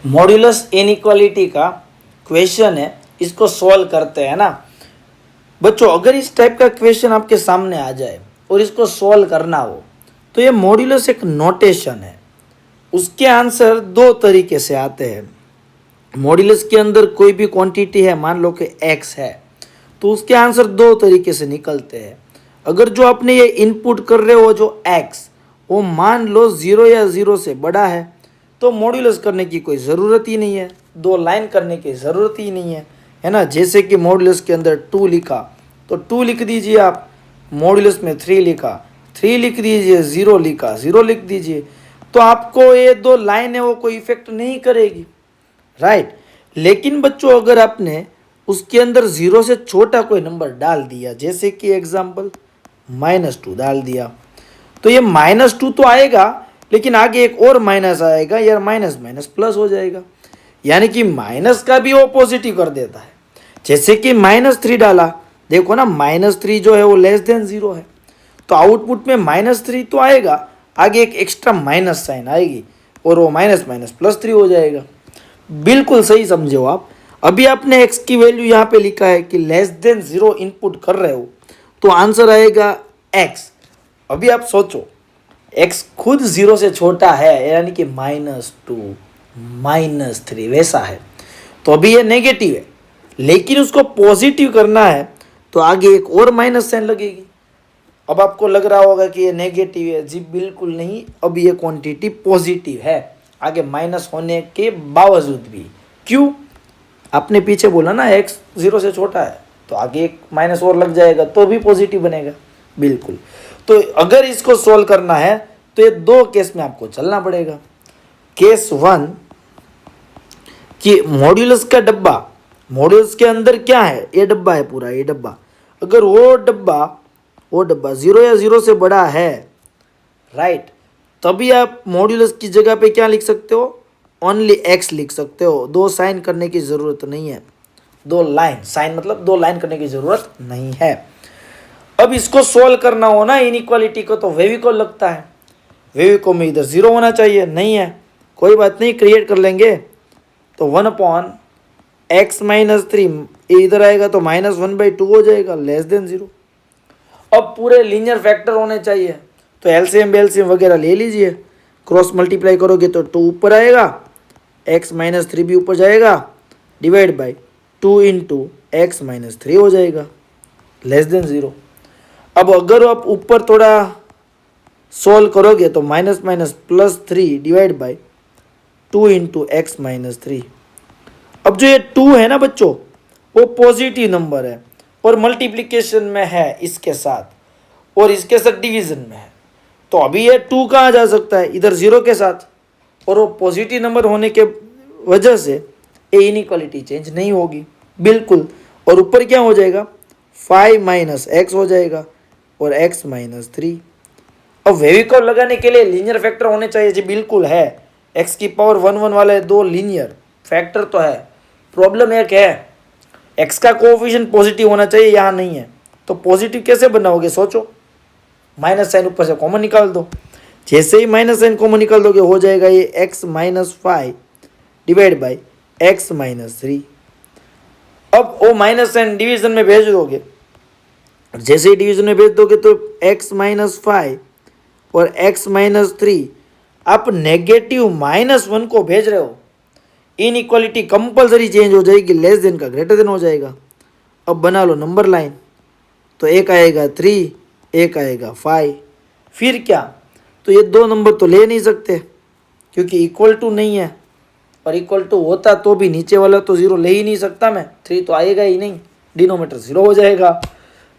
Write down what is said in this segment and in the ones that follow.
Modulus inequality का question है, इसको सॉल्व करते हैं ना बच्चों। अगर इस टाइप का क्वेश्चन आपके सामने आ जाए और इसको सॉल्व करना हो तो ये मॉड्यूलस एक नोटेशन है, उसके आंसर दो तरीके से आते हैं। मॉड्यूलस के अंदर कोई भी क्वांटिटी है, मान लो कि x है, तो उसके आंसर दो तरीके से निकलते हैं। अगर जो आपने ये इनपुट कर रहे हो जो x वो मान लो 0 या 0 से बड़ा है तो मॉड्यूलस करने की कोई ज़रूरत ही नहीं है, दो लाइन करने की ज़रूरत ही नहीं है ना। जैसे कि मॉड्यूलस के अंदर 2 लिखा तो 2 लिख दीजिए आप, मॉड्यूलस में 3 लिखा 3 लिख दीजिए, 0 लिखा 0 लिख दीजिए, तो आपको ये दो लाइन है वो कोई इफेक्ट नहीं करेगी, राइट। लेकिन बच्चों अगर आपने उसके अंदर 0 से छोटा कोई नंबर डाल दिया, जैसे कि एग्जाम्पल -2 डाल दिया, तो ये -2 तो आएगा लेकिन आगे एक और माइनस आएगा, यार माइनस माइनस प्लस हो जाएगा, यानी कि माइनस का भी वो पॉजिटिव कर देता है। जैसे कि -3 डाला, देखो ना -3 जो है वो लेस देन 0 है, तो आउटपुट में -3 तो आएगा, आगे एक एक्स्ट्रा माइनस साइन आएगी और वो माइनस माइनस +3 हो जाएगा। बिल्कुल सही समझे हो आप। अभी आपने x की वैल्यू यहाँ पे लिखा है कि लेस देन 0 इनपुट कर रहे हो तो आंसर आएगा x। अभी आप सोचो x खुद 0 से छोटा है, यानी कि -2 -3 वैसा है, तो अभी ये नेगेटिव है, लेकिन उसको पॉजिटिव करना है तो आगे एक और माइनस साइन लगेगी। अब आपको लग रहा होगा कि ये नेगेटिव है, जी बिल्कुल नहीं, अब ये क्वांटिटी पॉजिटिव है आगे माइनस होने के बावजूद भी। क्यों? आपने पीछे बोला ना x 0 से छोटा है, तो आगे एक माइनस और लग जाएगा तो भी पॉजिटिव बनेगा। बिल्कुल। तो अगर इसको सोल्व करना है तो ये दो केस में आपको चलना पड़ेगा। केस 1 कि मॉड्यूलस का डब्बा, मॉड्यूलस के अंदर क्या है, ये डब्बा है पूरा, ये डब्बा, अगर वो डब्बा 0 या 0 से बड़ा है, राइट, तभी आप मॉड्यूलस की जगह पे क्या लिख सकते हो, ओनली x लिख सकते हो। दो साइन करने की ज़रूरत नहीं है, दो लाइन, साइन मतलब दो लाइन करने की ज़रूरत नहीं है। अब इसको सोल्व करना हो ना इनइक्वालिटी को, तो वेविकोल लगता है, वेविकोल में इधर 0 होना चाहिए, नहीं है, कोई बात नहीं, क्रिएट कर लेंगे। तो 1/x - 3 इधर आएगा तो -1/2 हो जाएगा, लेस देन 0। अब पूरे लीनियर फैक्टर होने चाहिए, तो एलसीएम बेलसीएम वगैरह ले लीजिए, क्रॉस मल्टीप्लाई करोगे तो 2 ऊपर आएगा, x - 3 भी ऊपर जाएगा, डिवाइड बाई 2 × x - 3 हो जाएगा, लेस देन 0। अब अगर आप ऊपर थोड़ा सोल्व करोगे तो minus minus +3 divide by 2 × x - 3। अब जो ये 2 है ना बच्चों, वो पॉजिटिव नंबर है और मल्टीप्लिकेशन में है इसके साथ और इसके साथ डिवीजन में है, तो अभी ये 2 कहाँ जा सकता है, इधर 0 के साथ, और वो पॉजिटिव नंबर होने के वजह से ये इनइक्वालिटी चेंज नहीं होगी, बिल्कुल। और ऊपर क्या हो जाएगा, 5 - x हो जाएगा और x - 3। अब वेविकोल लगाने के लिए लीनियर फैक्टर होने चाहिए, जी बिल्कुल है, x की पावर 1 वाले दो लीनियर फैक्टर तो है। प्रॉब्लम एक है, x का कोएफिशिएंट पॉजिटिव होना चाहिए, यहाँ नहीं है, तो पॉजिटिव कैसे बनाओगे, सोचो, माइनस साइन ऊपर से कॉमन निकाल दो, जैसे ही माइनस साइन कॉमन निकाल दोगे हो जाएगा ये x - 5 डिवाइड बाई x - 3। अब वो माइनस साइन डिवीजन में भेज दोगे, जैसे ही डिवीजन में भेज दोगे तो x - 5 और x - 3 आप नेगेटिव -1 को भेज रहे हो, इनइक्वालिटी कंपलसरी चेंज हो जाएगी, लेस देन का ग्रेटर देन हो जाएगा। अब बना लो नंबर लाइन, तो एक आएगा 3, एक आएगा 5, फिर क्या, तो ये दो नंबर तो ले नहीं सकते क्योंकि इक्वल टू नहीं है, और इक्वल टू होता तो भी नीचे वाला तो 0 ले ही नहीं सकता मैं, 3 तो आएगा ही नहीं, डिनोमीटर 0 हो जाएगा,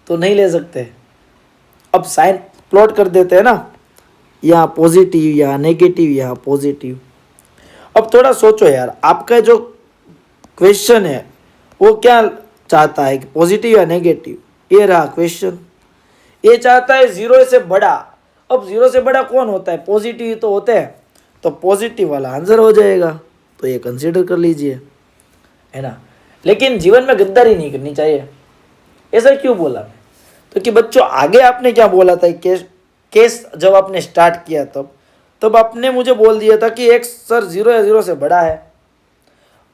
तो नहीं ले सकते। अब साइन प्लॉट कर देते हैं ना, यहाँ पॉजिटिव, यहाँ नेगेटिव, यहाँ पॉजिटिव। अब थोड़ा सोचो यार, आपका जो क्वेश्चन है वो क्या चाहता है कि पॉजिटिव या नेगेटिव, ये रहा क्वेश्चन, ये चाहता है 0 से बड़ा। अब 0 से बड़ा कौन होता है, पॉजिटिव तो होते हैं, तो पॉजिटिव वाला आंसर हो जाएगा, तो ये कंसीडर कर लीजिए, है ना। लेकिन जीवन में गद्दारी नहीं करनी चाहिए। ऐसा क्यों बोला मैं, तो कि बच्चों आगे आपने क्या बोला था, केस जब आपने स्टार्ट किया तब आपने मुझे बोल दिया था कि x सर 0 या 0 से बड़ा है,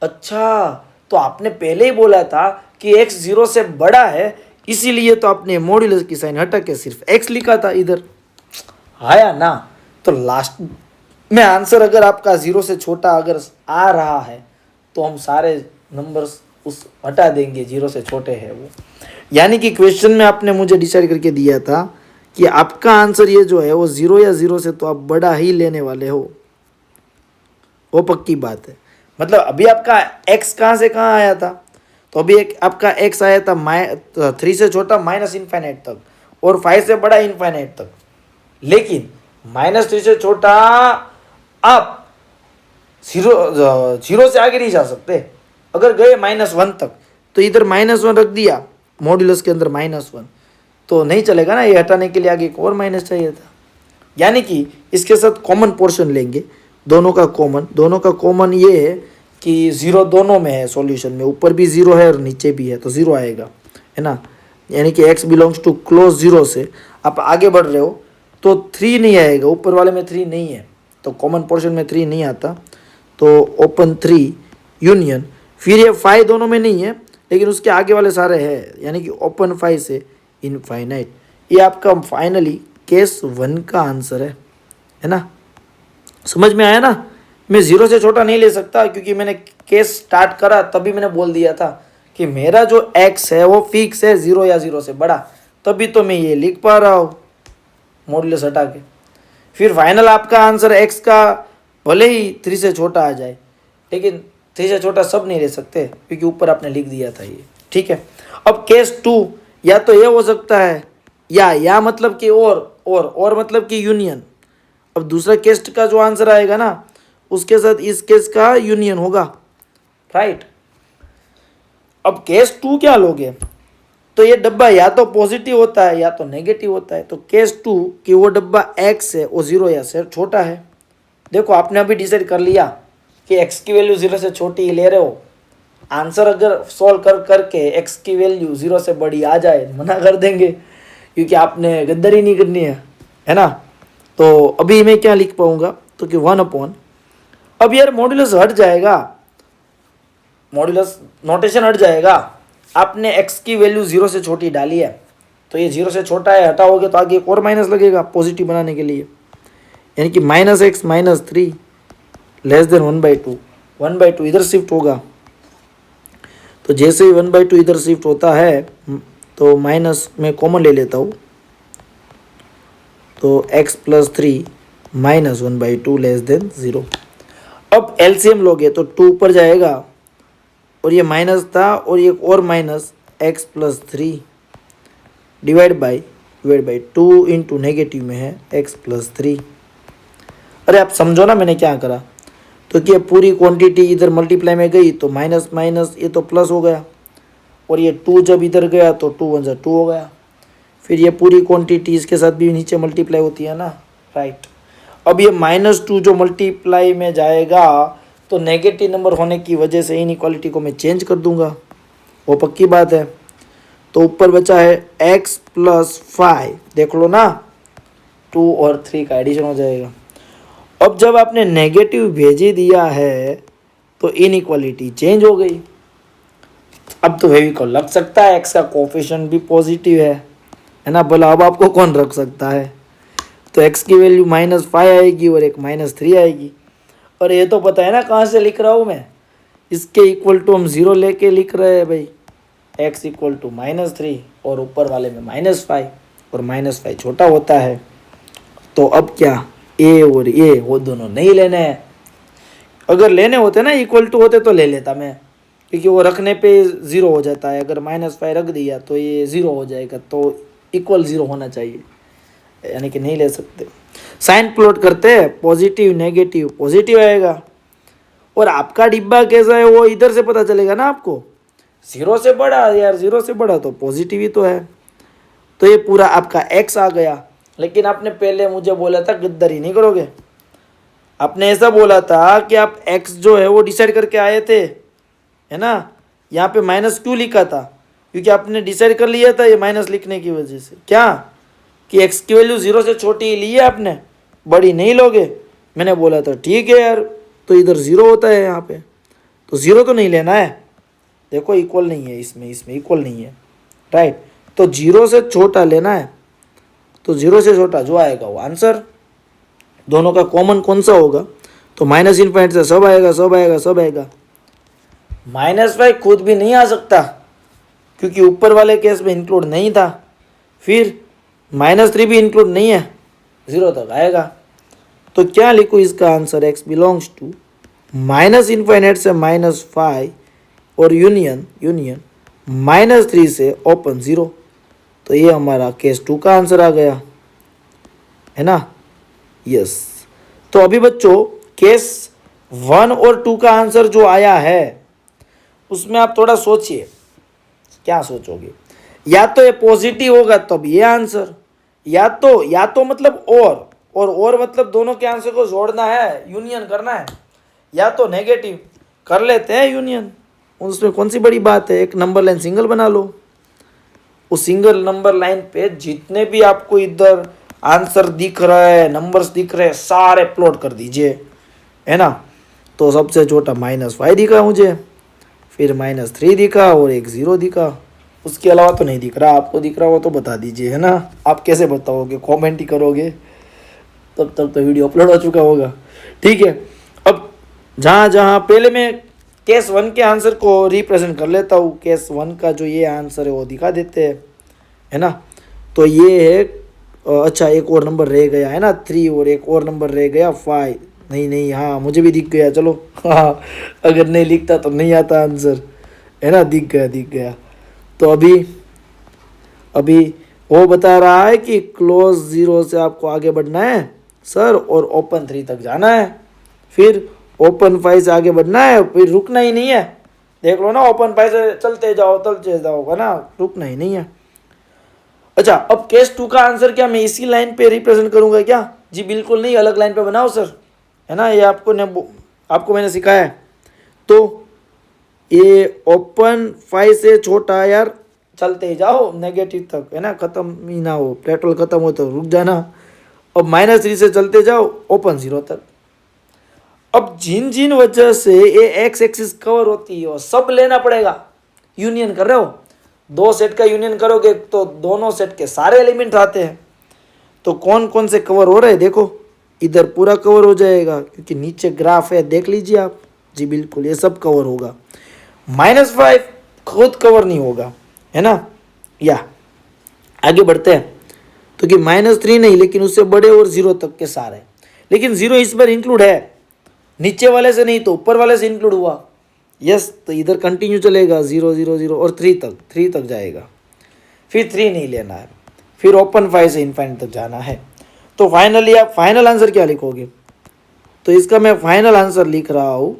अच्छा, तो आपने पहले ही बोला था कि x 0 से बड़ा है, इसीलिए तो आपने मॉड्यूलस की साइन हटा के सिर्फ x लिखा था इधर, आया ना। तो लास्ट में आंसर अगर आपका 0 से छोटा अगर आ रहा है तो हम सारे नंबर्स उस हटा देंगे, 0 से छोटे हैं वो। यानी कि क्वेश्चन में आपने मुझे डिसाइड करके दिया था कि आपका आंसर ये जो है वो 0 या 0 से तो आप बड़ा ही लेने वाले हो, वो पक्की बात है। मतलब अभी आपका x कहाँ से कहाँ आया था, तो अभी एक आपका x आया था 3 से छोटा माइनस इन्फाइनाइट तक और 5 से बड़ा इन्फाइनाइट तक, लेकिन -3 से छोटा आप 0 से आगे नहीं जा सकते। अगर गए -1 तक तो इधर -1 रख दिया मॉड्यूलस के अंदर -1, तो नहीं चलेगा ना, ये हटाने के लिए आगे एक और माइनस चाहिए था। यानी कि इसके साथ कॉमन पोर्शन लेंगे, दोनों का कॉमन ये है कि 0 दोनों में है, सॉल्यूशन में ऊपर भी 0 है और नीचे भी है, तो 0 आएगा, है ना। यानी कि x बिलोंग्स टू क्लोज 0 से आप आगे बढ़ रहे हो तो 3 नहीं आएगा, ऊपर वाले में 3 नहीं है, तो कॉमन पोर्शन में 3 नहीं आता, तो ओपन 3 यूनियन, फिर ये 5 दोनों में नहीं है लेकिन उसके आगे वाले सारे हैं, यानी कि ओपन 5 से इनफाइनाइट। ये आपका फाइनली केस 1 का आंसर है ना। समझ में आया ना। मैं 0 से छोटा नहीं ले सकता क्योंकि मैंने केस स्टार्ट करा तभी मैंने बोल दिया था कि मेरा जो x है वो फिक्स है 0 या 0 से बड़ा, तभी तो मैं ये लिख पा रहा हूँ मॉड्यूलस हटा के। फिर फाइनल आपका आंसर x का भले ही 3 से छोटा आ जाए, लेकिन 3 से छोटा सब नहीं ले सकते क्योंकि ऊपर आपने लिख दिया था ये, ठीक है। अब केस 2 या तो ये हो सकता है या मतलब कि और मतलब कि यूनियन। अब दूसरा केस का जो आंसर आएगा ना उसके साथ इस केस का यूनियन होगा, राइट। अब केस 2 क्या लोगे, तो ये डब्बा या तो पॉजिटिव होता है या तो नेगेटिव होता है। तो केस 2 कि वो डब्बा x है वो 0 या से छोटा है। देखो आपने अभी डिसाइड कर लिया कि x की वैल्यू 0 से छोटी ही ले रहे हो, आंसर अगर सॉल्व करके x की वैल्यू 0 से बड़ी आ जाए मना कर देंगे क्योंकि आपने गद्दारी नहीं करनी है ना। तो अभी मैं क्या लिख पाऊंगा, तो कि 1/, अब यार मॉड्यूलस हट जाएगा, मॉड्यूलस नोटेशन हट जाएगा। आपने x की वैल्यू 0 से छोटी डाली है तो ये 0 से छोटा है, हटाओगे तो आगे एक और माइनस लगेगा पॉजिटिव बनाने के लिए, यानी कि -x -3 <1/2, 1/2 इधर शिफ्ट होगा। तो जैसे ही 1/2 इधर शिफ्ट होता है तो माइनस में कॉमन ले लेता हूँ, तो x + 3 -1/2 < 0। अब एलसीएम लोगे तो 2 ऊपर जाएगा और ये माइनस था और ये और minus x + 3 divide by 2 into negative में है x + 3। अरे आप समझो ना मैंने क्या करा, तो कि पूरी क्वांटिटी इधर मल्टीप्लाई में गई तो माइनस माइनस ये तो प्लस हो गया, और ये 2 जब इधर गया तो 2 × 2 हो गया। फिर ये पूरी क्वांटिटी इसके साथ भी नीचे मल्टीप्लाई होती है ना, राइट। अब ये -2 जो मल्टीप्लाई में जाएगा तो नेगेटिव नंबर होने की वजह से इनइक्वालिटी को मैं चेंज कर दूंगा, वो पक्की बात है। तो ऊपर बचा है x + 5, देख लो ना 2 और 3 का एडिशन हो जाएगा। अब जब आपने नेगेटिव भेज ही दिया है तो इनइक्वालिटी चेंज हो गई। अब तो वेवी को लग सकता है x का कोफिशिएंट भी पॉजिटिव है ना, बोला अब आपको कौन रख सकता है। तो x की वैल्यू -5 आएगी और एक -3 आएगी, और ये तो पता है ना कहाँ से लिख रहा हूँ मैं, इसके इक्वल टू हम 0 लेके लिख रहे हैं भाई, x = -3 और ऊपर वाले में -5, और -5 छोटा होता है। तो अब क्या a और a वो दोनों नहीं लेने हैं। अगर लेने होते ना इक्वल टू होते तो ले लेता मैं, क्योंकि वो रखने पे 0 हो जाता है। अगर -5 रख दिया तो ये 0 हो जाएगा, तो इक्वल 0 होना चाहिए, यानी कि नहीं ले सकते। साइन प्लॉट करते हैं पॉजिटिव नेगेटिव, पॉजिटिव आएगा। और आपका डिब्बा कैसा है वो इधर से पता चलेगा ना आपको, 0 से बड़ा यार, 0 से बड़ा तो पॉजिटिव ही तो है। तो ये पूरा आपका x आ गया। लेकिन आपने पहले मुझे बोला था गद्दारी नहीं करोगे, आपने ऐसा बोला था कि आप x जो है वो डिसाइड करके आए थे, है ना। यहाँ पे माइनस क्यों लिखा था, क्योंकि आपने डिसाइड कर लिया था ये माइनस लिखने की वजह से, क्या कि x की वैल्यू 0 से छोटी ली है आपने, बड़ी नहीं लोगे। मैंने बोला था ठीक है यार, तो इधर 0 होता है यहाँ पे, तो 0 तो नहीं लेना है, देखो इक्वल नहीं है, इसमें इक्वल नहीं है, राइट। तो 0 से छोटा लेना है, तो 0 से छोटा जो आएगा वो आंसर। दोनों का कॉमन कौन सा होगा, तो माइनस इनफाइनाइट से सब आएगा, सब आएगा, सब आएगा। -5 खुद भी नहीं आ सकता क्योंकि ऊपर वाले केस में इंक्लूड नहीं था, फिर -3 भी इंक्लूड नहीं है, 0 तक आएगा। तो क्या लिखूँ इसका answer, x belongs to -infinite से -5 और यूनियन -3 से ओपन 0। तो ये हमारा केस 2 का आंसर आ गया, है ना, यस। तो अभी बच्चों केस 1 और 2 का आंसर जो आया है उसमें आप थोड़ा सोचिए, क्या सोचोगे। या तो ये पॉजिटिव होगा तब ये आंसर, या तो मतलब और मतलब दोनों के आंसर को जोड़ना है, यूनियन करना है, या तो नेगेटिव कर लेते हैं यूनियन, उसमें कौन सी बड़ी बात है। एक नंबर लाइन सिंगल बना लो, उस सिंगल नंबर लाइन पे जितने भी आपको इधर आंसर दिख रहा है, नंबर्स दिख रहे हैं, सारे प्लॉट कर दीजिए, है ना। तो सबसे छोटा -5 दिखा मुझे, फिर -3 दिखा और एक 0 दिखा, उसके अलावा तो नहीं दिख रहा। आपको दिख रहा हो तो बता दीजिए, है ना। आप कैसे बताओगे, कमेंट ही करोगे, तब तक तो वीडियो अपलोड हो चुका होगा, ठीक है। अब जहाँ पहले मैं केस 1 के आंसर को रिप्रेजेंट कर लेता हूँ, केस 1 का जो ये आंसर है वो दिखा देते हैं, है ना। तो ये है, अच्छा एक और नंबर रह गया है ना 3, और एक और नंबर रह गया 5। नहीं, हाँ मुझे भी दिख गया, चलो हाँ, अगर नहीं लिखता तो नहीं आता आंसर, है ना, दिख गया। तो अभी वो बता रहा है कि क्लोज 0 से आपको आगे बढ़ना है सर, और ओपन 3 तक जाना है, फिर ओपन 5 से आगे बढ़ना है, फिर रुकना ही नहीं है। देख लो ना, ओपन 5 से चलते जाओ ना, रुकना ही नहीं है। अच्छा, अब केस 2 का आंसर क्या मैं इसी लाइन पे रिप्रेजेंट करूंगा क्या? जी बिल्कुल नहीं, अलग लाइन पे बनाओ सर, है ना, ये आपको मैंने सिखाया है। तो ये ओपन 5 से छोटा यार, चलते ही जाओ नेगेटिव तक, है ना, खत्म ही ना हो, पेट्रोल खत्म हो तो रुक जाना। अब -3 से चलते जाओ ओपन 0 तक। अब जिन वजह से ये एक्स एक्सिस कवर होती है वो सब लेना पड़ेगा। यूनियन कर रहे हो, 2 सेट का यूनियन करोगे तो दोनों सेट के सारे एलिमेंट आते हैं। तो कौन कौन से कवर हो रहे हैं, देखो इधर पूरा कवर हो जाएगा क्योंकि नीचे ग्राफ है, देख लीजिए आप। जी बिल्कुल, ये सब कवर होगा। -5 खुद कवर नहीं होगा, है ना। या आगे बढ़ते हैं, तो कि -3 नहीं, लेकिन उससे बड़े और 0 तक के सारे, लेकिन 0 इस बार इंक्लूड है, नीचे वाले से नहीं तो ऊपर वाले से इंक्लूड हुआ। यस, तो इधर कंटिन्यू चलेगा 0 0 0 और 3 तक जाएगा, फिर 3 नहीं लेना है, फिर ओपन 5 से इनफाइनाइट तक जाना है। तो फाइनली आप फाइनल आंसर क्या लिखोगे? तो इसका मैं फाइनल आंसर लिख रहा हूँ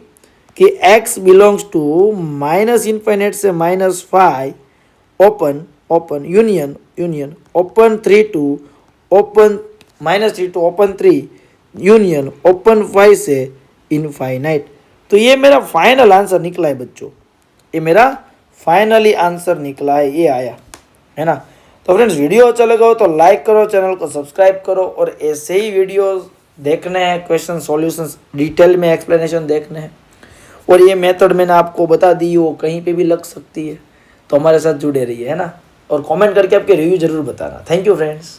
कि x बिलोंग्स टू -इनफाइनाइट से -5 open union open 3 to open -3 to open 3 union open 5 से इनफाइनाइट। तो ये मेरा फाइनल आंसर निकला है बच्चों, ये मेरा फाइनली आंसर निकला है, ये आया, है ना। तो फ्रेंड्स, वीडियो अच्छा लगा हो तो लाइक करो, चैनल को सब्सक्राइब करो, और ऐसे ही वीडियोस देखने हैं, क्वेश्चन सॉल्यूशंस डिटेल में एक्सप्लेनेशन देखने हैं। और ये मेथड मैंने आपको बता दी, वो कहीं पे भी लग सकती है, तो हमारे साथ जुड़े रहिए, है ना। और कमेंट करके आपके रिव्यू जरूर बताना। Thank you friends.